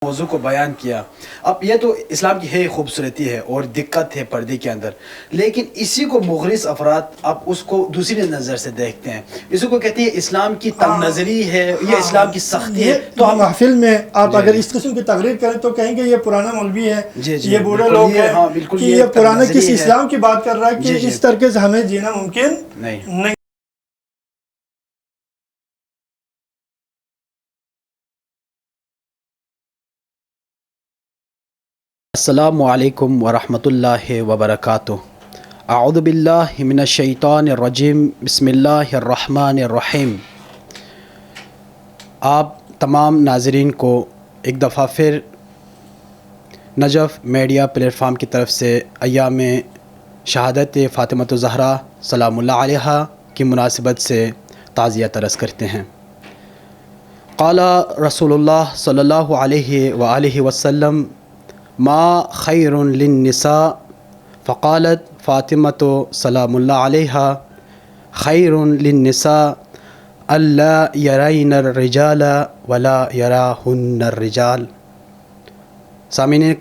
موضوع کو بیان کیا. اب یہ تو اسلام کی ہے خوبصورتی ہے اور دقت ہے پردے کے اندر، لیکن اسی کو مغرض افراد اب اس کو دوسری نظر سے دیکھتے ہیں. اسی کو کہتے ہیں اسلام کی تنگ نظری ہے، یہ اسلام کی سختی ہے. تو آپ محفل میں آپ اگر اس قسم کی تقریر کریں تو کہیں گے یہ پرانا مولوی ہے، یہ بوڑھے لوگ ہیں کہ یہ پرانے کسی اسلام کی بات کر رہا ہے کہ اس طریقے سے ہمیں جینا ممکن نہیں. السلام علیکم ورحمۃ اللہ وبرکاتہ. اعوذ باللہ من الشیطان الرجیم، بسم اللہ الرحمن الرحیم. آپ تمام ناظرین کو ایک دفعہ پھر نجف میڈیا پلیٹ فارم کی طرف سے ایام شہادت فاطمۃ الزہرا سلام اللہ علیہا کی مناسبت سے تعزیت عرض کرتے ہیں. قال رسول اللہ صلی اللہ علیہ وآلہ وسلم ما خیر للنساء فقالت فاطمۃ سلام اللہ علیہا خیر للنساء اللہ یرین الرجال ولا یراہن الرجال. سامعین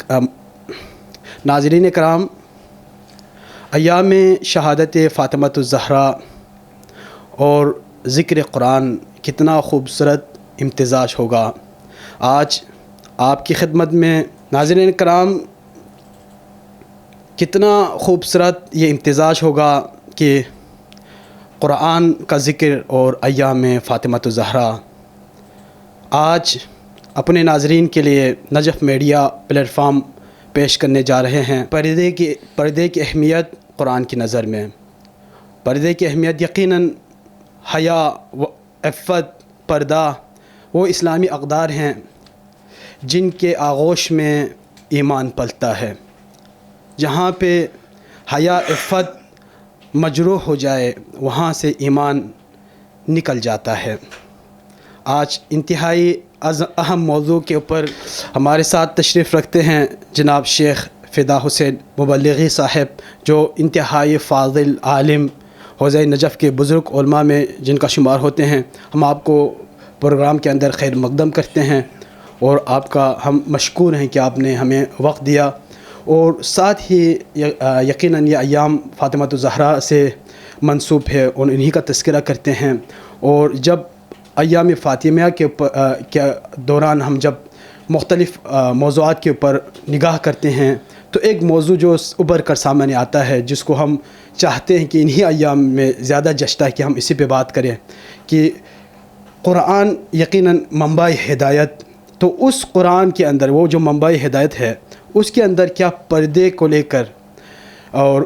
ناظرین کرام، ایام شہادت فاطمۃ الزہرا اور ذکر قرآن کتنا خوبصورت امتزاج ہوگا. آج آپ کی خدمت میں ناظرین کرام کتنا خوبصورت یہ امتزاج ہوگا کہ قرآن کا ذکر اور ایام فاطمۃ الزہرا. آج اپنے ناظرین کے لیے نجف میڈیا پلیٹ فارم پیش کرنے جا رہے ہیں. پردے کی اہمیت قرآن کی نظر میں. پردے کی اہمیت یقیناً حیا و عفت. پردہ وہ اسلامی اقدار ہیں جن کے آغوش میں ایمان پلتا ہے. جہاں پہ حیا عفت مجروح ہو جائے وہاں سے ایمان نکل جاتا ہے. آج انتہائی اہم موضوع کے اوپر ہمارے ساتھ تشریف رکھتے ہیں جناب شیخ فدا حسین مبلغی صاحب، جو انتہائی فاضل عالم حوزہ نجف کے بزرگ علماء میں جن کا شمار ہوتے ہیں. ہم آپ کو پروگرام کے اندر خیر مقدم کرتے ہیں اور آپ کا ہم مشکور ہیں کہ آپ نے ہمیں وقت دیا. اور ساتھ ہی یقیناً یہ ایام فاطمۃ الزہرا سے منسوب ہے اور انہی کا تذکرہ کرتے ہیں. اور جب ایام فاطمیہ کے دوران ہم جب مختلف موضوعات کے اوپر نگاہ کرتے ہیں تو ایک موضوع جو ابھر کر سامنے آتا ہے جس کو ہم چاہتے ہیں کہ انہی ایام میں زیادہ جچتا ہے کہ ہم اسی پہ بات کریں کہ قرآن یقیناً منبع ہدایت. تو اس قرآن کے اندر وہ جو منبع ہدایت ہے اس کے اندر کیا پردے کو لے کر اور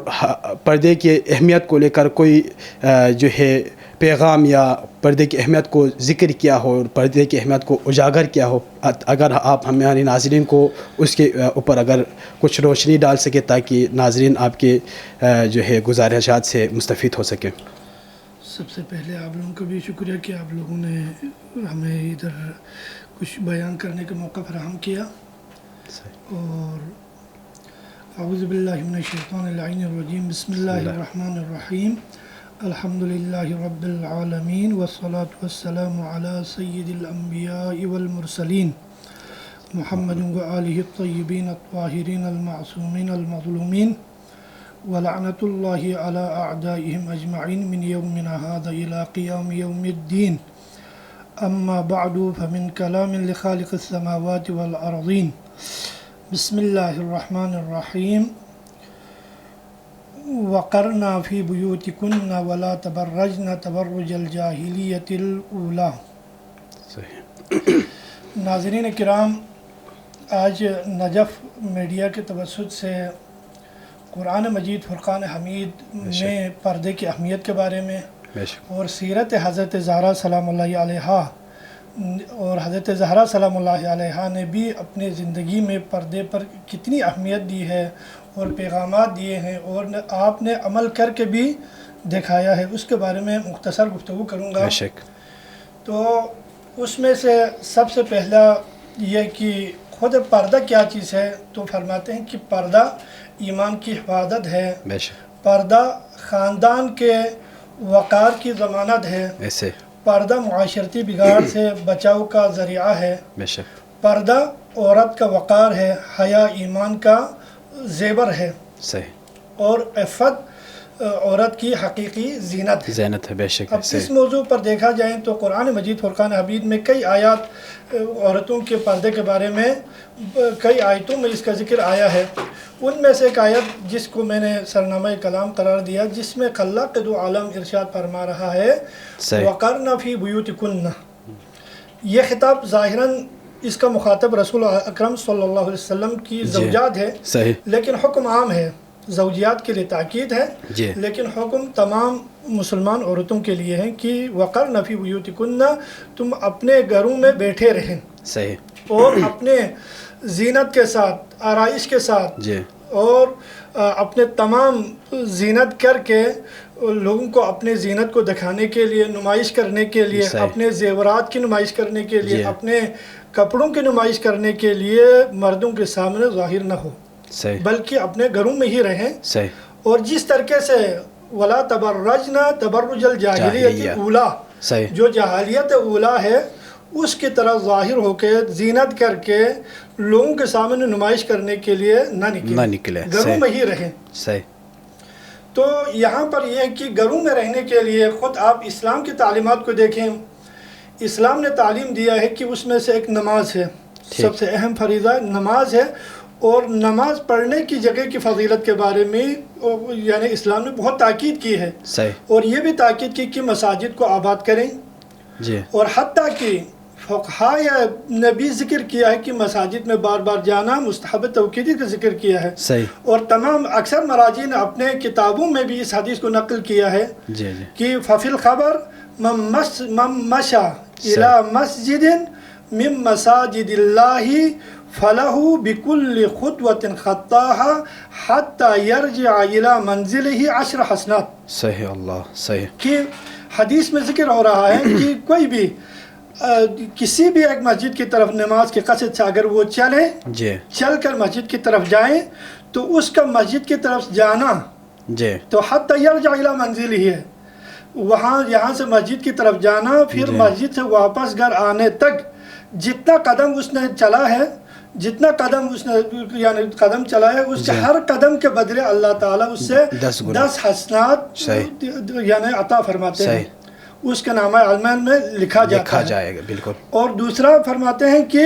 پردے کی اہمیت کو لے کر کوئی جو ہے پیغام یا پردے کی اہمیت کو ذکر کیا ہو اور پردے کی اہمیت کو اجاگر کیا ہو؟ اگر آپ ہمارے ناظرین کو اس کے اوپر اگر کچھ روشنی ڈال سکے تاکہ ناظرین آپ کے جو ہے گزارشات سے مستفید ہو سکیں. سب سے پہلے آپ لوگوں کا بھی شکریہ کہ آپ لوگوں نے ہمیں ادھر کچھ بیان کرنے کا موقع فراہم کیا. اور اعوذ باللہ من الشیطان اللعین الرجیم، بسم اللہ الرحمن الرحیم، الحمدللہ رب العالمین والصلاة والسلام علی سید الانبیاء والمرسلین محمد وآلہ الطیبین الطاہرین المعصومین المظلومین ولعنت اللہ علی اعدائهم اجمعین من یومنا هذا الى قیام یوم الدین. اما بعد فمن کلام لخالق السماوات والارضین. بسم اللہ الرحمن الرحیم. وقرنا فی بیوتکن ولا تبرجن تبرج الجاہلیت الاولی. ناظرین کرام، آج نجف میڈیا کے توسط سے قرآن مجید فرقان حمید میں پردے کی اہمیت کے بارے میں اور سیرت حضرت زہرا سلام اللہ علیہا اور حضرت زہرا سلام اللہ علیہا نے بھی اپنے زندگی میں پردے پر کتنی اہمیت دی ہے اور پیغامات دیے ہیں اور آپ نے عمل کر کے بھی دکھایا ہے، اس کے بارے میں مختصر گفتگو کروں گا. تو اس میں سے سب سے پہلا یہ کہ خود پردہ کیا چیز ہے، تو فرماتے ہیں کہ پردہ ایمان کی حفاظت ہے. پردہ خاندان کے وقار کی ضمانت ہے. پردہ معاشرتی بگاڑ سے بچاؤ کا ذریعہ ہے. پردہ عورت کا وقار ہے، حیا ایمان کا زیور ہے، صحیح، اور عفت عورت کی حقیقی زینت ہے، زینت ہے، بے شک. اب اس موضوع پر دیکھا جائے تو قرآن مجید فرقان حمید میں کئی آیات عورتوں کے پردے کے بارے میں، کئی آیتوں میں اس کا ذکر آیا ہے. ان میں سے ایک آیت جس کو میں نے سرنامہ کلام قرار دیا، جس میں خلاق دو عالم ارشاد فرما رہا ہے وَقَرْنَ فِي بُيُوتِكُنَّ. یہ خطاب ظاہراً اس کا مخاطب رسول اکرم صلی اللہ علیہ وسلم کی زوجات ہے، صحیح، لیکن حکم عام ہے، زوجیات کے لیے تاکید ہے، جی، لیکن حکم تمام مسلمان عورتوں کے لیے ہے کہ وَقَرْنَ فِي بُيُوتِكُنَّ، تم اپنے گھروں میں بیٹھے رہیں صحیح، اور اپنے زینت کے ساتھ، آرائش کے ساتھ، جی، اور اپنے تمام زینت کر کے لوگوں کو اپنے زینت کو دکھانے کے لیے، نمائش کرنے کے لیے، صحیح، اپنے زیورات کی نمائش کرنے کے لیے، جی، اپنے کپڑوں کی نمائش کرنے کے لیے مردوں کے سامنے ظاہر نہ ہو، صحیح، بلکہ اپنے گھروں میں ہی رہیں. صحیح، اور جس طریقے سے وَلَا تَبَرَّجْنَا تَبَرُّجَ الْجَاهِلِيَّةِ الْأُولَىٰ، صحیح، جو جاہلیت اولا ہے اس کی طرح ظاہر ہو کے زینت کر کے لوگوں کے سامنے نمائش کرنے کے لیے نہ نکلے، گھروں میں ہی رہیں. صحیح. تو یہاں پر یہ ہے کہ گھروں میں رہنے کے لیے خود آپ اسلام کی تعلیمات کو دیکھیں. اسلام نے تعلیم دیا ہے کہ اس میں سے ایک نماز ہے، سب سے اہم فریضہ نماز ہے، اور نماز پڑھنے کی جگہ کی فضیلت کے بارے میں یعنی اسلام نے بہت تاکید کی ہے. صحیح، اور یہ بھی تاکید کی کہ مساجد کو آباد کریں، جی، اور حتیٰ کہ فقہاء نے بھی ذکر کیا ہے کہ مساجد میں بار بار جانا مستحب توقیدی کا ذکر کیا ہے. صحیح، اور تمام اکثر مراجع نے اپنے کتابوں میں بھی اس حدیث کو نقل کیا ہے جی، جی، کہ ففی الخبر من مشى الى مسجد من مساجد اللہ فلہ بكل خطوة خطاها حتى يرجع الى منزله 10 حسنات. صحیح، اللہ، صحیح، کہ حدیث میں ذکر ہو رہا ہے کہ کوئی بھی کسی بھی ایک مسجد کی طرف نماز کے قصد سے اگر وہ چلیں، جی، چل کر مسجد کی طرف جائیں، تو اس کا مسجد کی طرف جانا جی، تو حتی یرجع الی منزل ہی ہے، وہاں یہاں سے مسجد کی طرف جانا، پھر مسجد سے واپس گھر آنے تک جتنا قدم اس نے چلا ہے، جتنا قدم اس نے یعنی قدم چلا ہے، اس کے ہر قدم کے بدلے اللہ تعالیٰ اس سے 10 حسنات یعنی عطا فرماتے ہیں، اس کے نامہ اعمال میں لکھا جائے گا. بالکل. اور دوسرا فرماتے ہیں کہ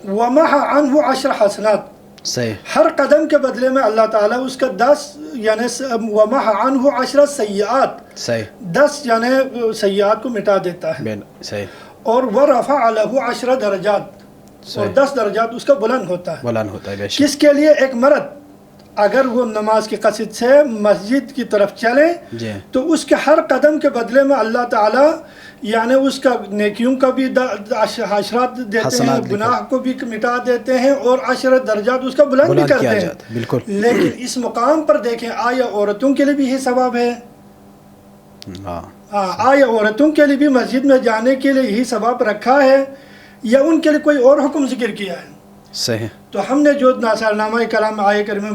وَمَحَ عَنْهُ 10 حسنات، صحیح، ہر قدم کے بدلے میں اللہ تعالیٰ اس کا 10 یعنی وَمَحَ عَنْهُ 10 سیئات، صحیح، 10 یعنی سیئات کو مٹا دیتا ہے. صحیح. اور وَرَفَعَ لَهُ 10 درجات، اور 10 درجات اس کا بلند ہوتا ہے. بلند ہوتا ہے، بے شک. کس کے لیے؟ ایک مرد اگر وہ نماز کے قصد سے مسجد کی طرف چلے جی، تو اس کے ہر قدم کے بدلے میں اللہ تعالیٰ یعنی اس کا نیکیوں کا بھی حسرات دیتے ہیں، گناہ کو بھی مٹا دیتے ہیں، اور 10 درجات اس کا بلند بھی کرتے ہیں. بالکل. لیکن اس مقام پر دیکھیں، آیا عورتوں کے لیے بھی یہ ثواب ہے؟ آیا عورتوں کے لیے بھی مسجد میں جانے کے لیے یہی ثواب رکھا ہے، یا ان کے لیے کوئی اور حکم ذکر کیا ہے؟ صحیح. تو ہم نے جو ناصرنامہ کلام آیہ کریمہ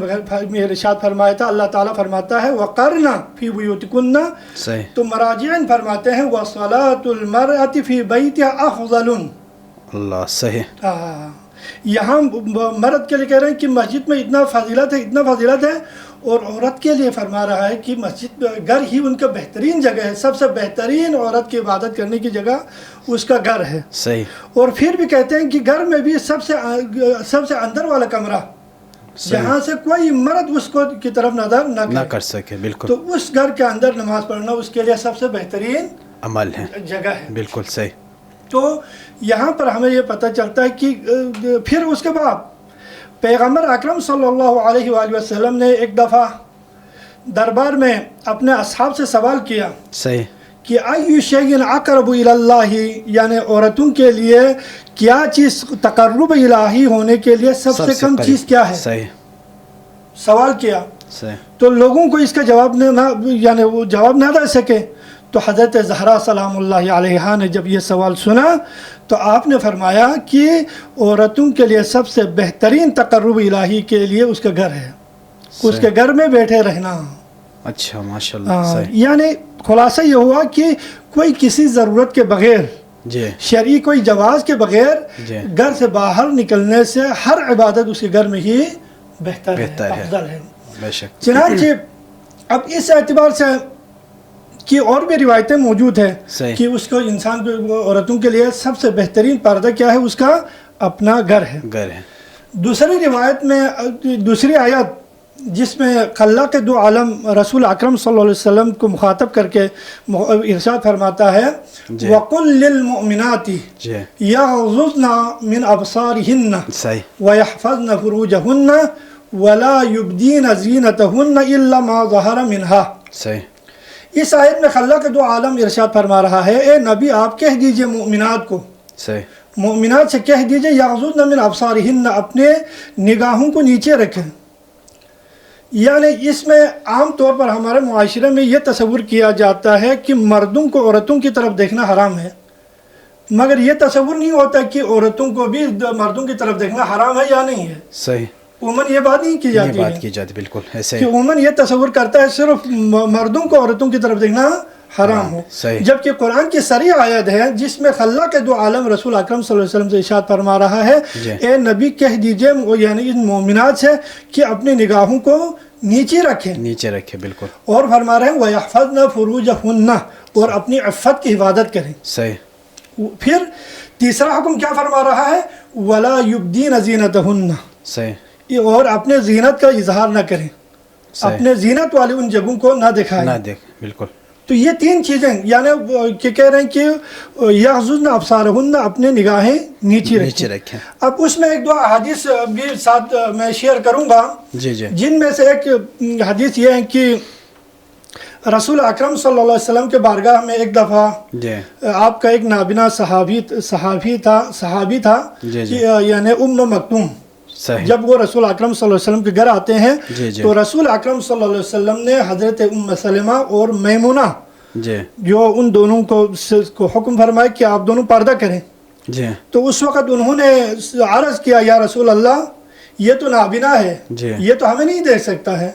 میں ارشاد فرمایا تھا، اللہ تعالیٰ فرماتا ہے وَقَرْنَ فِي بُيُوتِكُنَّ، صحیح. تو مراجعین فرماتے ہیں وَصَلَاةُ الْمَرْأَةِ فِي بَيْتِهَا أَفْضَلٌ. اللہ، صحیح. یہاں مرد کے لیے کہہ رہے ہیں کہ مسجد میں اتنا فضیلت ہے، اتنا فضیلت ہے، اور عورت کے لیے فرما رہا ہے کہ مسجد گھر ہی ان کا بہترین جگہ ہے، سب سے بہترین عورت کی عبادت کرنے کی جگہ اس کا گھر ہے. صحیح. اور پھر بھی کہتے ہیں کہ گھر میں بھی سب سے اندر والا کمرہ جہاں سے کوئی مرد اس کو کی طرف نظر نہ کر سکے. بالکل. تو اس گھر کے اندر نماز پڑھنا اس کے لیے سب سے بہترین عمل ہے، جگہ ہے. بالکل صحیح. تو یہاں پر ہمیں یہ پتہ چلتا ہے کہ پھر اس کے بعد پیغمبر اکرم صلی اللہ علیہ وآلہ وسلم نے ایک دفعہ دربار میں اپنے اصحاب سے سوال کیا، صحیح، کہ ای شیء اقرب الی اللہ، یعنی عورتوں کے لیے کیا چیز تقرب الہی ہونے کے لیے سب سے کم چیز کیا ہے؟ صحیح. سوال کیا. صحیح. تو لوگوں کو اس کا جواب یعنی وہ جواب نہ دے سکے. تو حضرت زہرا سلام اللہ علیہا نے جب یہ سوال سنا تو آپ نے فرمایا کہ عورتوں کے لیے سب سے بہترین تقرب الہی کے لیے اس کا گھر ہے، اس کے گھر میں بیٹھے رہنا. اچھا، ماشاءاللہ. یعنی خلاصہ یہ ہوا کہ کوئی کسی ضرورت کے بغیر جی شرعی کوئی جواز کے بغیر جی گھر سے باہر نکلنے سے ہر عبادت اس کے گھر میں ہی بہتر ہے، افضل ہے۔ بے شک چنانچہ اب اس اعتبار سے کہ اور بھی روایتیں موجود ہیں صحیح کہ اس کو انسان کو عورتوں کے لیے سب سے بہترین پردہ کیا ہے، اس کا اپنا گھر ہے۔ گھر ہے دوسری روایت میں دوسری آیت جس میں اللہ کے دو عالم رسول اکرم صلی اللہ علیہ وسلم کو مخاطب کر کے ارشاد فرماتا ہے جی وَقُلْ لِلْمُؤْمِنَاتِ جی يَغْضُضْنَ مِنْ أَبْصَارِهِنَّ صحیح وَيَحْفَظْنَ فُرُوجَهُنَّ وَلَا يُبْدِينَ زِينَتَهُنَّ إِلَّا مَا ظَهَرَ مِنْهَا۔ صحیح اس آیت میں اللہ کے دو عالم ارشاد فرما رہا ہے، اے نبی آپ کہہ دیجئے مؤمنات کو، صحیح مؤمنات سے کہہ دیجئے یغضضن من ابصارہن، اپنے نگاہوں کو نیچے رکھیں۔ یعنی اس میں عام طور پر ہمارے معاشرے میں یہ تصور کیا جاتا ہے کہ مردوں کو عورتوں کی طرف دیکھنا حرام ہے، مگر یہ تصور نہیں ہوتا کہ عورتوں کو بھی مردوں کی طرف دیکھنا حرام ہے یا نہیں ہے۔ صحیح عموماً یہ بات نہیں کی جاتی یہ ہے بات کی جاتی بالکل ایسے کہ عموماً یہ تصور کرتا ہے صرف مردوں کو عورتوں کی طرف دیکھنا حرام ہو، صحیح جبکہ قرآن کی صریح آیت ہے جس میں اللہ کے دو عالم رسول اکرم صلی اللہ علیہ وسلم سے ارشاد فرما رہا ہے جی اے نبی کہہ دیجئے یعنی ان مومنات سے کہ اپنی نگاہوں کو نیچے رکھیں، نیچے رکھے بالکل اور فرما رہے ہیں وَيَحْفَظْنَ فُرُوجَهُنَّ، اور اپنی عفت کی حفاظت کریں۔ صحیح پھر تیسرا حکم کیا فرما رہا ہے وَلَا يُبْدِينَ زِينَتَهُنَّ، صحیح اور اپنے زینت کا اظہار نہ کریں، صحیح اپنے زینت والی ان جگہوں کو نہ دکھائیں۔ نہ دیکھ بالکل تو یہ تین چیزیں یعنی کہ کہہ رہے ہیں کہ یغضضن ابصارہن، اپنے نگاہیں نیچے نیچے رکھیں۔ رکھیں اب اس میں ایک دو حدیث بھی ساتھ میں شیئر کروں گا، جی جی جن میں سے ایک حدیث یہ ہے کہ رسول اکرم صلی اللہ علیہ وسلم کے بارگاہ میں ایک دفعہ جی آپ کا ایک نابینا صحابی تھا جی جی یعنی ام مکتوم۔ صحیح جب وہ رسول اکرم صلی اللہ علیہ وسلم کے گھر آتے ہیں جی جی تو رسول اکرم صلی اللہ علیہ وسلم نے حضرت ام سلمہ اور میمونہ جی جو ان دونوں کو حکم فرمایا کہ آپ دونوں پردہ کریں، جی تو اس وقت انہوں نے عرض کیا یا رسول اللہ یہ تو نابینا ہے، جی یہ تو ہمیں نہیں دیکھ سکتا ہے۔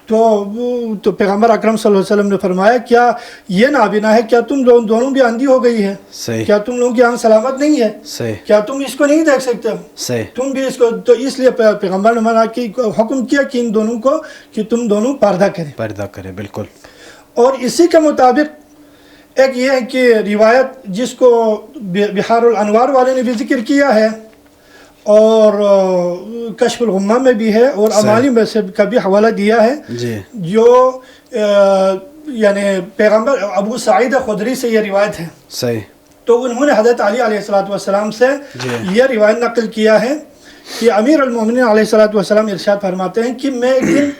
تو پیغمبر اکرم صلی اللہ علیہ وسلم نے فرمایا کیا یہ نابینا ہے، کیا تم دونوں بھی اندھی ہو گئی ہے؟ صحیح کیا تم لوگوں کی آنکھ سلامت نہیں ہے؟ صحیح کیا تم اس کو نہیں دیکھ سکتے ہو؟ صحیح تم بھی اس کو، تو اس لیے پیغمبر نے منع کی، حکم کیا کہ ان دونوں کو کہ تم دونوں پردہ کریں۔ پردہ کرے بالکل اور اسی کے مطابق ایک یہ ہے کہ روایت جس کو بحار الانوار والے نے بھی ذکر کیا ہے اور کشف الغمہ میں بھی ہے اور امالی میں سے کا بھی حوالہ دیا ہے، جی جو یعنی پیغمبر ابو سعید خدری سے یہ روایت ہے، صحیح تو انہوں نے حضرت علی علیہ السلام سے جی یہ روایت نقل کیا ہے کہ امیر المومنین علیہ السلام ارشاد فرماتے ہیں کہ میں ایک دن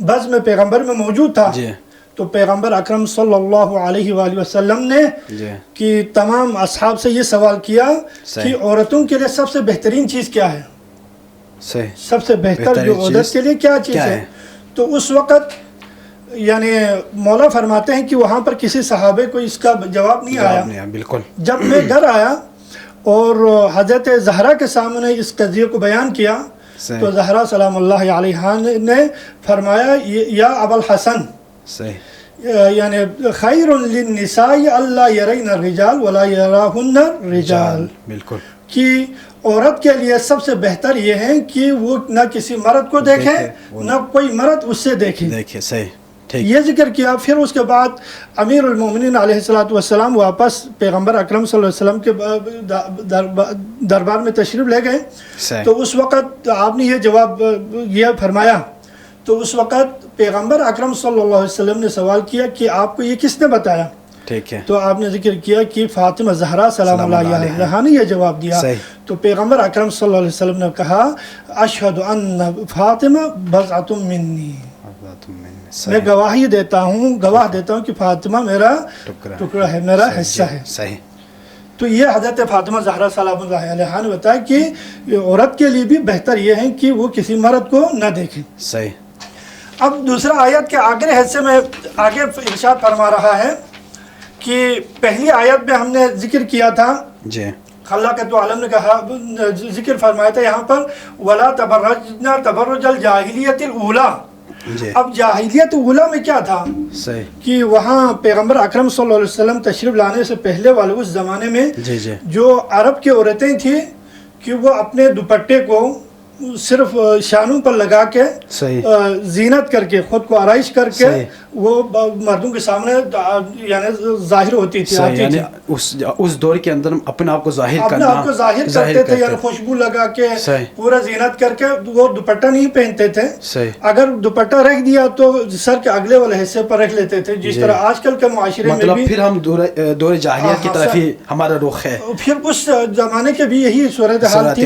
بز میں پیغمبر میں موجود تھا، جی تو پیغمبر اکرم صلی اللہ علیہ وآلہ وسلم نے جی کہ تمام اصحاب سے یہ سوال کیا صحیح کہ عورتوں کے لیے سب سے بہترین چیز کیا ہے، صحیح سب سے بہتر جو عورت کے لیے کیا چیز ہے؟ تو اس وقت یعنی مولا فرماتے ہیں کہ وہاں پر کسی صحابے کو اس کا جواب نہیں آیا۔ بالکل جب میں گھر آیا اور حضرت زہرا کے سامنے اس قضیے کو بیان کیا تو زہرا سلام اللہ علیہا نے فرمایا یا ابا الحسن، صحیح یعنی خیر للنساء اللہ یرین الرجال ولا یراہن الرجال، بالکل کہ عورت کے لیے سب سے بہتر یہ ہے کہ وہ نہ کسی مرد کو دیکھے نہ کوئی مرد اس سے دیکھے۔ صحیح ٹھیک یہ ذکر کیا۔ پھر اس کے بعد امیر المومنین علیہ السلام واپس پیغمبر اکرم صلی اللہ علیہ وسلم کے دربار میں تشریف لے گئے، تو اس وقت آپ نے یہ جواب یہ فرمایا، تو اس وقت پیغمبر اکرم صلی اللہ علیہ وسلم نے سوال کیا کہ آپ کو یہ کس نے بتایا؟ ٹھیک ہے، تو آپ نے ذکر کیا کہ فاطمہ زہرا سلام اللہ علیہا نے یہ جواب دیا۔ تو پیغمبر اکرم صلی اللہ علیہ وسلم نے کہا اشہد ان فاطمہ بضعۃ منی، میں گواہی دیتا ہوں کہ فاطمہ میرا ٹکڑا ہے، میرا حصہ ہے۔ صحیح تو یہ حضرت فاطمہ زہرا سلام اللہ علیہا نے بتایا کہ عورت کے لیے بھی بہتر یہ ہے کہ وہ کسی مرد کو نہ دیکھے۔ صحیح اب دوسرا آیت کے آخری حصے میں آگے ارشاد فرما رہا ہے کہ پہلی آیت میں ہم نے ذکر کیا تھا، جی اللہ کے تو عالم نے کہا ذکر فرمایا تھا یہاں پر وَلَا تَبَرَّجْنَا تَبَرُّجَ الْجَاهِلِيَّةِ الْأُولَى، جی. اب جاہلیت اولا میں کیا تھا صحیح. کہ وہاں پیغمبر اکرم صلی اللہ علیہ وسلم تشریف لانے سے پہلے والے اس زمانے میں جی جی. جو عرب کی عورتیں تھیں کہ وہ اپنے دوپٹے کو صرف شانوں پر لگا کے صحیح. زینت کر کے خود کو آرائش کر کے صحیح. وہ مردوں کے سامنے یعنی ظاہر ہوتی تھی، صحیح. آتی یعنی تھی. اس دور کے اندر اپنے آپ کو ظاہر اپنے کرنا، آپ کو ظاہر کرتے تھے، یعنی خوشبو لگا کے صحیح. پورا زینت کر کے. وہ دوپٹہ نہیں پہنتے تھے. صحیح. اگر دوپٹہ رکھ دیا تو سر کے اگلے والے حصے پر رکھ لیتے تھے، جس طرح آج کل کے معاشرے میں مطلب بھی. پھر ہم دور جاہلیت کی طرف ہی ہمارا رخ ہے. پھر اس زمانے کے بھی یہی صورتحال تھی،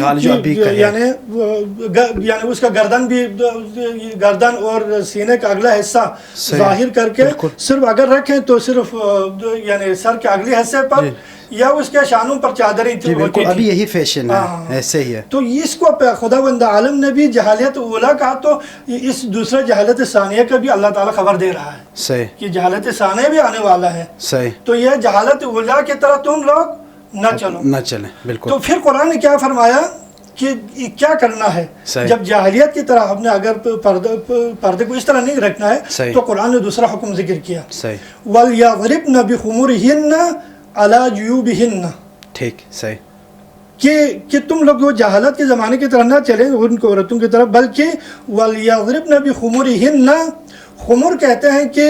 یعنی اس کا گردن اور سینے کا اگلا حصہ ظاہر کر کے صرف اگر رکھیں تو صرف یعنی سر کے اگلے حصے پر یا اس کے شانوں پر چادریں تھی. بالکل ابھی یہی فیشن ہے، ایسے ہی ہے. تو اس کو خداوند عالم نے بھی جہالت اولا کہا، تو اس دوسرا جہالت ثانیہ کا بھی اللہ تعالیٰ خبر دے رہا ہے. صحیح. کہ جہالت ثانیہ بھی آنے والا ہے. صحیح. تو یہ جہالت اولا کی طرح تم لوگ نہ چلیں. بالکل. تو پھر قرآن نے کیا فرمایا کہ کیا کرنا ہے جب جاہلیت کی طرح ہم نے اگر پردے کو اس طرح نہیں رکھنا ہے تو قرآن نے دوسرا حکم ذکر کیا. وَلْيَضْرِبْنَ بِخُمُرِهِنَّ عَلَى جُيُوبِهِنَّ. ٹھیک. صحیح. کہ تم لوگ وہ جہالت کے زمانے کی طرح نہ چلیں ان کو عورتوں کی طرف، بلکہ وَلْيَضْرِبْنَ بِخُمُرِهِنَّ. خمر کہتے ہیں کہ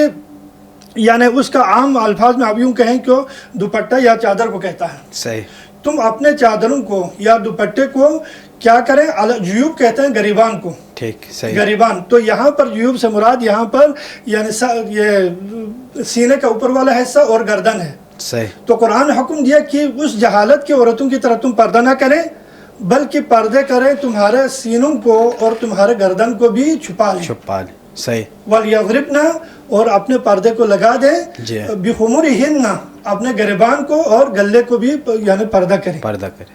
یعنی اس کا عام الفاظ میں آپ یوں کہیں کہ دوپٹہ یا چادر کو کہتا ہے. صحیح. تم اپنے چادروں کو یا دوپٹے کو کیا کریں، جیوب کہتے ہیں گریبان کو. ٹھیک. صحیح. گریبان. تو یہاں پر جیوب سے مراد یہاں پر یعنی یہ سینے کا اوپر والا حصہ اور گردن ہے. صحیح. تو قرآن نے حکم دیا کہ اس جہالت کی عورتوں کی طرح تم پردہ نہ کریں، بلکہ پردے کریں تمہارے سینوں کو اور تمہارے گردن کو بھی چھپا لیں. صحیح. وَلْيَضْرِبْنَ اور اپنے پردے کو لگا دیں. بِخُمُرِهِنَّ اپنے گریبان کو اور گلے کو بھی یعنی پردہ کریں.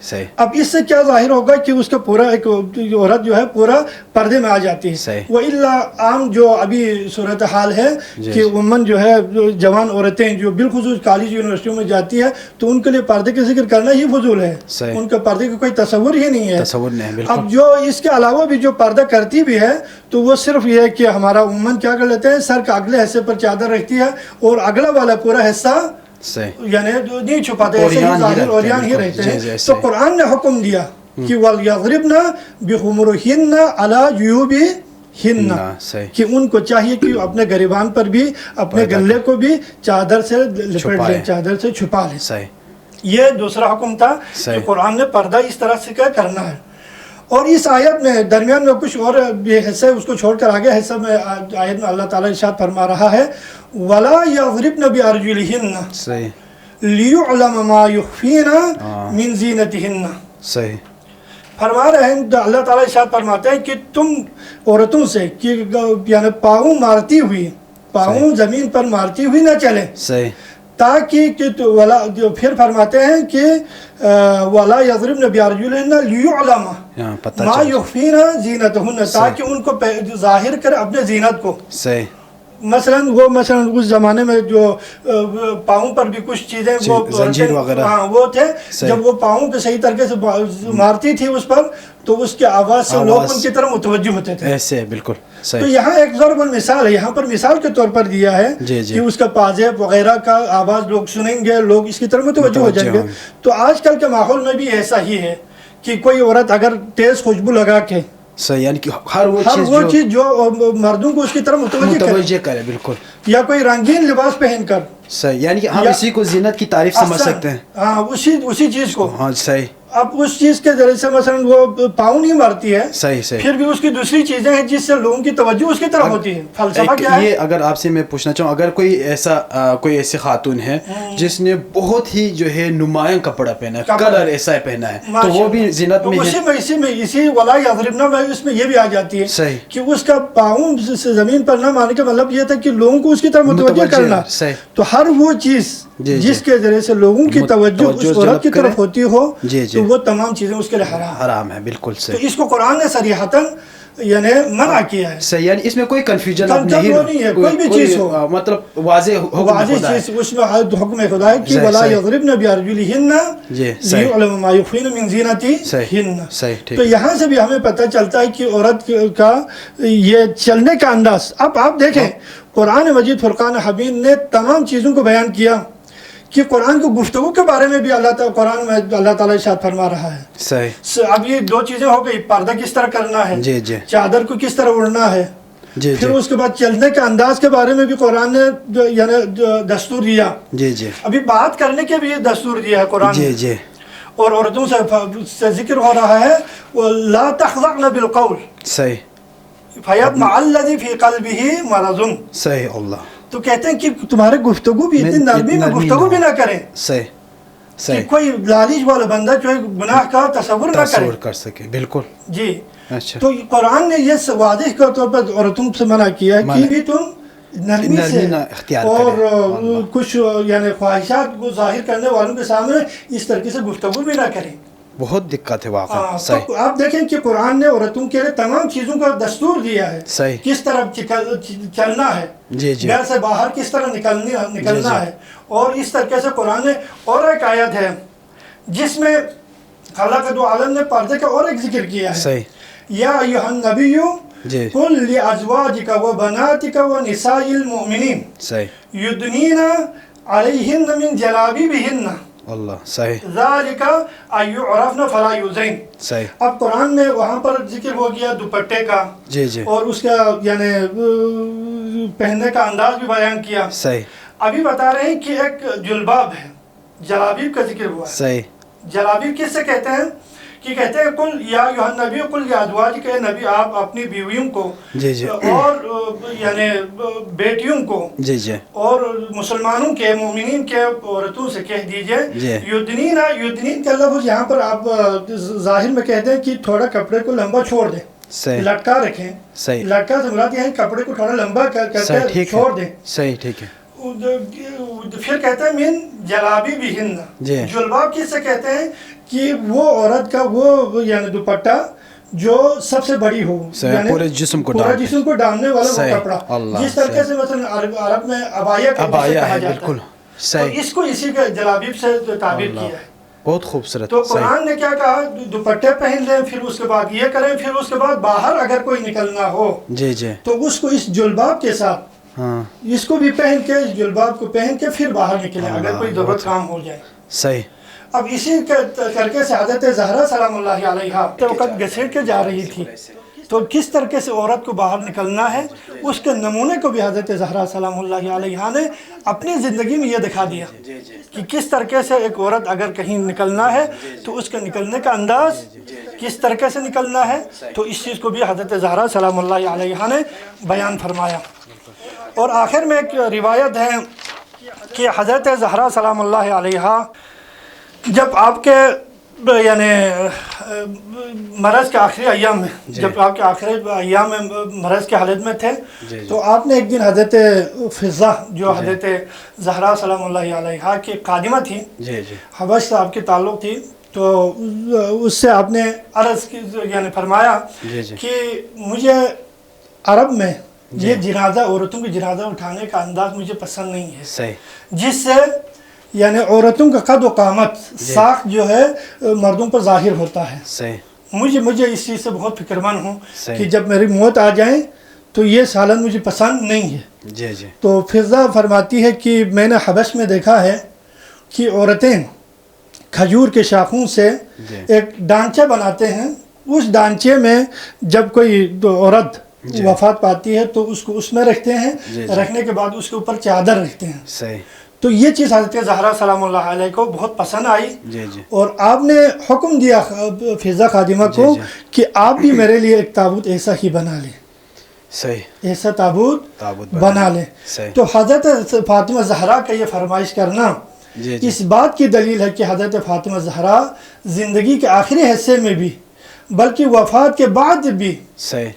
صحیح. اب اس سے کیا ظاہر ہوگا کہ اس کا پورا ایک عورت جو ہے پورا پردے میں آ جاتی ہے. صحیح. وَإِلَّا عام جو ابھی صورتحال ہے کہ عموماً جو ہے جوان عورتیں جو بالخصوص کالج یونیورسٹیوں میں جاتی ہے تو ان کے لیے پردے کا ذکر کرنا ہی فضول ہے. ان کے پردے کا کوئی تصور ہی نہیں ہے. اب جو اس کے علاوہ بھی جو پردہ کرتی بھی ہے تو وہ صرف یہ ہے کہ ہمارا عموماً کیا کر لیتے ہیں، سر کا اگلے حصے پر چادر رکھتی ہے اور اگلا والا پورا حصہ یعنی نہیں چھپاتے، ایسے ہی ظاہر اوریان ہی رہتے ہیں. تو قرآن نے حکم دیا کہ وَلْيَضْرِبْنَ بِخُمُرِهِنَّ عَلَى جُيُوبِهِنَّ کہ ان کو چاہیے کہ اپنے گریبان پر بھی اپنے گلے کو بھی چادر سے لپیٹ لیں، چادر سے چھپا لیں. یہ دوسرا حکم تھا کہ قرآن نے پردہ اس طرح سے کیا کرنا ہے. اور اس آیت میں درمیان میں کچھ اور حصہ اس کو چھوڑ کر آگے حصہ میں آیت میں اللہ تعالیٰ ارشاد فرما رہا ہے وَلَا يَضْرِبْنَ بِأَرْجُلِهِنَّ لِيُعْلَمَ مَا يُخْفِينَ مِنْ زِينَتِهِنَّ. صحیح. فرما رہے ہیں اللہ تعالیٰ ارشاد فرماتے ہیں کہ تم عورتوں سے کہ یعنی پاؤں مارتی ہوئی، پاؤں زمین پر مارتی ہوئی نہ چلیں. صحیح. تاکہ پھر فرماتے ہیں کہ وَلَا يَضْرِبْنَ بِأَرْجُلِهِنَّ لِيُعْلَمَ مَا يُخْفِينَ زِينَتَهُنَّ تاکہ ان کو ظاہر کرے اپنے زینت کو. صحیح. مثلا اس زمانے میں جو پاؤں پر بھی کچھ چیزیں وہ زنجیر وغیرہ وہ تھے، جب وہ پاؤں کو صحیح طریقے سے مارتی تھی اس پر تو اس کے آواز سے لوگ ان کی طرف متوجہ ہوتے تھے. ایسے بالکل. تو یہاں ایک ضرب المثال ہے، یہاں پر مثال کے طور پر دیا ہے کہ اس کا پازیب وغیرہ کا آواز لوگ سنیں گے، لوگ اس کی طرف متوجہ ہو جائیں گے. تو آج کل کے ماحول میں بھی ایسا ہی ہے کہ کوئی عورت اگر تیز خوشبو لگا کے صحیح یعنی کہ ہر وہ چیز جو مردوں کو اس کی طرف متوجہ کرے بالکل، یا کوئی رنگین لباس پہن کر صحیح یعنی کہ ہم اسی کو زینت کی تعریف سمجھ سکتے ہیں. ہاں اسی چیز کو. ہاں صحیح. اب اس چیز کے ذریعے سے مثلا وہ پاؤں نہیں مارتی ہے. صحیح. پھر بھی اس کی دوسری چیزیں ہیں جس سے لوگوں کی توجہ اس کی طرف ہوتی ہے. فلسفہ کیا ہے؟ یہ اگر آپ سے میں پوچھنا چاہوں، اگر کوئی ایسی خاتون ہے جس نے بہت ہی جو ہے نمایاں کپڑا پہنا ہے، کلر ایسا پہنا ہے، تو وہ بھی زینت میں اسی ولا یضربنا میں اس میں یہ بھی آ جاتی ہے کہ اس کا پاؤں زمین پر نہ مارنے کا مطلب یہ تھا کہ لوگوں کو اس کی طرف متوجہ کرنا. تو ہر وہ چیز جس کے ذریعے سے لوگوں کی توجہ اس عورت کی طرف ہوتی ہو تو وہ تمام چیزیں اس کے لیے حرام ہے. بالکل صحیح. تو اس کو قرآن نے صریحتاً یعنی منع کیا ہے. صحیح, یعنی اس میں کوئی کنفیوژن نہیں ہے, کوئی بھی چیز ہو مطلب واضح چیز اس میں حکم خدا ہے کہ ولا یضربن بارجلہن لیعلم ما یخفین من زینتہن. تو یہاں سے بھی ہمیں پتہ چلتا ہے کہ عورت کا یہ چلنے کا انداز. اب آپ دیکھیں قرآن مجید فرقان حمید نے تمام چیزوں کو بیان کیا کہ قرآن کو گفتگو کے بارے میں بھی قرآن میں اللہ تعالیٰ ارشاد فرما رہا ہے. صحیح. اب یہ دو چیزیں ہو گئی, پردہ کس طرح کرنا ہے, چادر کو کس طرح اڑنا ہے, پھر اس کے بعد چلنے کے انداز کے بارے میں بھی قرآن نے یعنی دستور دیا. ابھی بات کرنے کے بھی دستور دیا ہے قرآن نے. اور عورتوں سے ذکر ہو رہا ہے لا تخضعن بالقول فیطمع الذی فی قلبہ مرض. صحیح. اللہ تو کہتے ہیں کہ تمہارے گفتگو بھی اتنی نرمی میں گفتگو بھی نہ کریں. صحیح. کوئی لالچ والا بندہ جو گناہ کا تصور نہ کر سکے. بالکل. جی. تو قرآن نے یہ واضح کے طور پر عورتوں سے منع کیا کہ بھی تم نرمی سے اور کچھ یعنی خواہشات کو ظاہر کرنے والوں کے سامنے اس طریقے سے گفتگو بھی نہ کریں. بہت دقت ہے واقعا. تو آپ دیکھیں کہ قرآن نے عورتوں کے لیے تمام چیزوں کا دستور دیا ہے. کس طرح چلنا ہے, گھر سے باہر کس طرح نکلنا ہے. اور اس طریقے سے قرآن نے اور ایک آیت ہے جس میں خالق دو عالم نے پردے کا اور ایک ذکر کیا ہے. یا ایھا النبی قل لازواجک وبناتک ونساء المؤمنین یدنین علیہن من جلابیبہن. اللہ. صحیح. ذالک ان یعرفن فلا یؤذین. صحیح. اب قرآن میں وہاں پر ذکر ہو گیا دوپٹے کا اور اس کا یعنی پہننے کا انداز بھی بیان کیا. صحیح. ابھی بتا رہے ہیں کہ ایک جلباب ہے, جلابیب کا ذکر ہوا ہے. صحیح. جلابیب کس سے کہتے ہیں کہ کہتے ہیں قل یا ایھا النبی قل لازواجک, کہ نبی آپ اپنی بیویوں کو اور یعنی بیٹیوں کو اور مسلمانوں کے مومنین کے عورتوں سے کہہ دیجئے یدنین کا لفظ یہاں پر آپ ظاہر میں کہتے ہیں کہ تھوڑا کپڑے کو لمبا چھوڑ دیں, لٹکا رکھیں. لٹکا سے مراد یہ ہے کپڑے کو تھوڑا لمبا کر کے چھوڑ دیں. صحیح. ٹھیک ہے. پھر کہتے ہیں من جلابیبہن. جلباب کس سے کہتے ہیں کہ وہ عورت کا وہ یعنی دوپٹہ جو سب سے بڑی ہو, یعنی پورے جسم کو ڈالنے والا وہ کپڑا, جس طریقے سے مثلا عرب میں عبایا کہا جاتا ہے. تو اس کو اسی کے جلابیب سے تعبیر کیا ہے. بہت خوبصورت. تو قرآن نے کیا کہا, دوپٹے پہن لیں, پھر اس کے بعد یہ کریں, پھر اس کے بعد باہر اگر کوئی نکلنا ہو تو اس کو اس جلباب کے ساتھ اس کو بھی پہن کے, اس جلباب کو پہن کے پھر باہر نکلیں اگر کوئی ضرورت کام ہو جائے. صحیح. اب اسی طریقے سے حضرت زہرا سلام اللہ علیہا وقت گھسیٹ کے جا رہی تھی, تو کس طریقے سے عورت کو باہر نکلنا ہے اس کے نمونے کو بھی حضرت زہرا سلام اللہ علیہا نے اپنی زندگی میں یہ دکھا دیا کہ کس طریقے سے ایک عورت اگر کہیں نکلنا ہے تو اس کے نکلنے کا انداز کس طریقے سے نکلنا ہے. تو اس چیز کو بھی حضرت زہرا سلام اللہ علیہا نے بیان فرمایا. اور آخر میں ایک روایت ہے کہ حضرت زہرا سلام اللہ علیہا جب آپ کے یعنی مرض کے آخری ایام میں, جب آپ کے آخری ایام میں مرض کے حالت میں تھے, تو آپ نے ایک دن حضرت فضہ جو حضرت زہرا سلام اللہ علیہا کی خادمہ تھی, حبش سے آپ کے تعلق تھی, تو اس سے آپ نے عرض یعنی فرمایا کہ مجھے عرب میں یہ جنازہ, عورتوں کی جنازہ اٹھانے کا انداز مجھے پسند نہیں ہے, جس سے یعنی عورتوں کا قد و قامت ساخت جو ہے مردوں پر ظاہر ہوتا ہے. مجھے اس چیز سے بہت فکرمند ہوں کہ جب میری موت آ جائیں تو یہ حالت مجھے پسند نہیں ہے. تو فضہ فرماتی ہے کہ میں نے حبش میں دیکھا ہے کہ عورتیں کھجور کے شاخوں سے ایک ڈانچہ بناتے ہیں, اس ڈانچے میں جب کوئی عورت وفات پاتی ہے تو اس کو اس میں رکھتے ہیں, رکھنے کے بعد اس کے اوپر چادر رکھتے ہیں. تو یہ چیز حضرت زہرا سلام اللہ علیہ کو بہت پسند آئی, اور آپ نے حکم دیا فضہ خادمہ کو کہ آپ بھی میرے لیے ایک تابوت ایسا ہی بنا لیں, ایسا تابوت بنا لیں. تو حضرت فاطمہ زہرا کا یہ فرمائش کرنا اس بات کی دلیل ہے کہ حضرت فاطمہ زہرا زندگی کے آخری حصے میں بھی, بلکہ وفات کے بعد بھی,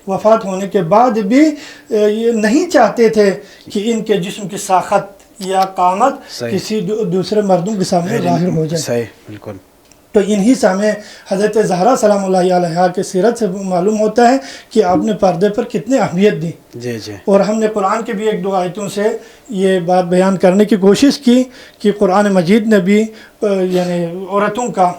وفات ہونے کے بعد بھی یہ نہیں چاہتے تھے کہ ان کے جسم کی ساخت یا قامت کسی دوسرے مردوں کے سامنے ظاہر ہو جائے. صحیح. بالکل. تو انہی سے ہمیں حضرت زہرا سلام اللہ علیہا کے سیرت سے معلوم ہوتا ہے کہ آپ نے پردے پر کتنی اہمیت دی. جی جی. اور ہم نے قرآن کے بھی ایک دو آیتوں سے یہ بات بیان کرنے کی کوشش کی کہ قرآن مجید نے بھی یعنی عورتوں کا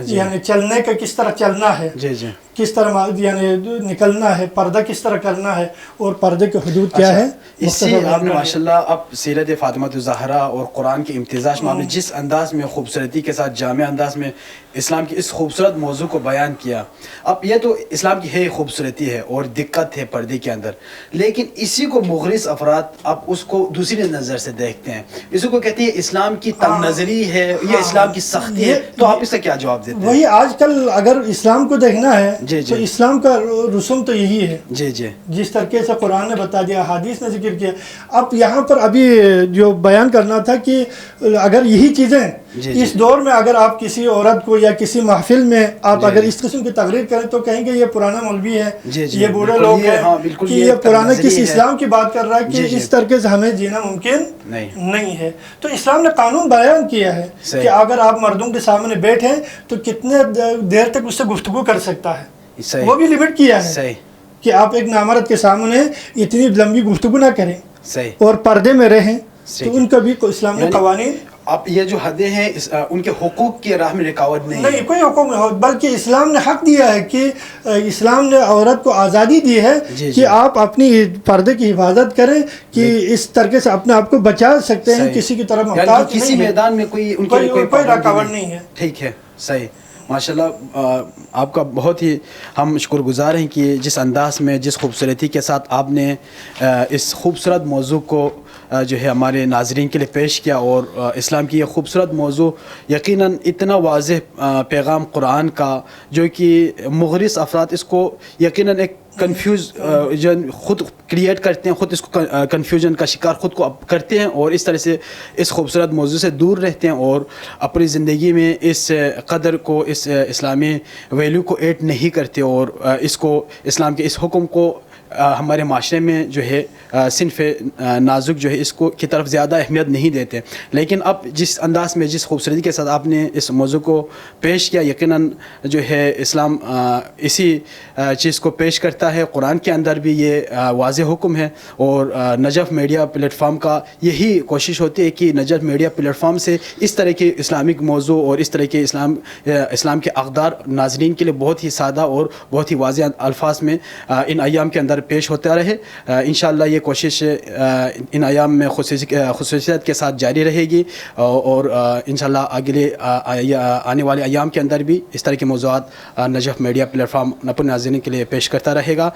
یعنی چلنے کا کس طرح چلنا ہے, جی جی, کس طرح یعنی نکلنا ہے, پردہ کس طرح کرنا ہے, اور پردے کی حدود کیا ہے. اسی آپ نے ماشاءاللہ اب سیرت فاطمہ الزہرا اور قرآن کے امتزاج میں آپ نے جس انداز میں خوبصورتی کے ساتھ جامع انداز میں اسلام کی اس خوبصورت موضوع کو بیان کیا. اب یہ تو اسلام کی ہے خوبصورتی ہے اور دقت ہے پردے کے اندر, لیکن اسی کو مغرض افراد اب اس کو دوسری نظر سے دیکھتے ہیں, اسی کو کہتے ہیں اسلام کی تنگ نظری ہے, یہ اسلام کی سختی ہے. تو آپ اس سے کیا جواب دیتے ہیں؟ وہی آج کل اگر اسلام کو دیکھنا ہے جی جی, تو اسلام کا رسوم تو یہی ہے. جی جی, جس طریقے سے قرآن نے بتا دیا, حدیث نے ذکر کیا. اب یہاں پر ابھی جو بیان کرنا تھا کہ اگر یہی چیزیں اس دور میں اگر آپ کسی عورت کو یا کسی محفل میں آپ اگر اس قسم کی تقریر کریں تو کہیں گے یہ پرانا مولوی ہے, یہ بوڑھے لوگ ہیں کہ یہ پرانے کسی اسلام کی بات کر رہا ہے کہ اس طریقے سے ہمیں جینا ممکن نہیں ہے. تو اسلام نے قانون بیان کیا ہے کہ اگر آپ مردوں کے سامنے بیٹھیں تو کتنے دیر تک اس سے گفتگو کر سکتا ہے, وہ بھی لمٹ کیا ہے کہ آپ ایک نامرد کے سامنے اتنی لمبی گفتگو نہ کریں اور پردے میں رہیں. تو ان کا بھی اسلام نے قوانین, اب یہ جو حدیں ہیں ان کے حقوق کی راہ میں رکاوٹ نہیں, کوئی حقوق نہیں, بلکہ اسلام نے حق دیا ہے کہ اسلام نے عورت کو آزادی دی ہے کہ آپ اپنی پردے کی حفاظت کریں, کہ اس طریقے سے اپنے آپ کو بچا سکتے ہیں, کسی کی طرف محتاج کسی میدان میں کوئی رکاوٹ نہیں ہے. ٹھیک ہے, صحیح. ماشاءاللہ آپ کا بہت ہی ہم شکر گزار ہیں کہ جس انداز میں جس خوبصورتی کے ساتھ آپ نے اس خوبصورت موضوع کو جو ہے ہمارے ناظرین کے لیے پیش کیا, اور اسلام کی یہ خوبصورت موضوع یقیناً اتنا واضح پیغام قرآن کا جو کہ مغرض افراد اس کو یقیناً ایک کنفیوژن خود کریٹ کرتے ہیں, خود اس کو کنفیوژن کا شکار خود کو کرتے ہیں, اور اس طرح سے اس خوبصورت موضوع سے دور رہتے ہیں اور اپنی زندگی میں اس قدر کو, اس اسلامی ویلیو کو ایڈ نہیں کرتے, اور اس کو اسلام کے اس حکم کو ہمارے معاشرے میں جو ہے صنف نازک جو ہے اس کو کی طرف زیادہ اہمیت نہیں دیتے. لیکن اب جس انداز میں جس خوبصورتی کے ساتھ آپ نے اس موضوع کو پیش کیا, یقیناً جو ہے اسلام اسی چیز کو پیش کرتا ہے. قرآن کے اندر بھی یہ واضح حکم ہے, اور نجف میڈیا پلیٹ فارم کا یہی کوشش ہوتی ہے کہ نجف میڈیا پلیٹ فارم سے اس طرح کے اسلامک موضوع اور اس طرح کے اسلام کے اقدار ناظرین کے لیے بہت ہی سادہ اور بہت ہی واضح الفاظ میں ان ایام کے اندر پیش ہوتا رہے. انشاءاللہ یہ کوشش ان ایام میں خصوصیت کے ساتھ جاری رہے گی, اور انشاءاللہ اگلے آنے والے ایام کے اندر بھی اس طرح کے موضوعات نجف میڈیا پلیٹ فارم اپنے ناظرین کے لیے پیش کرتا رہے گا.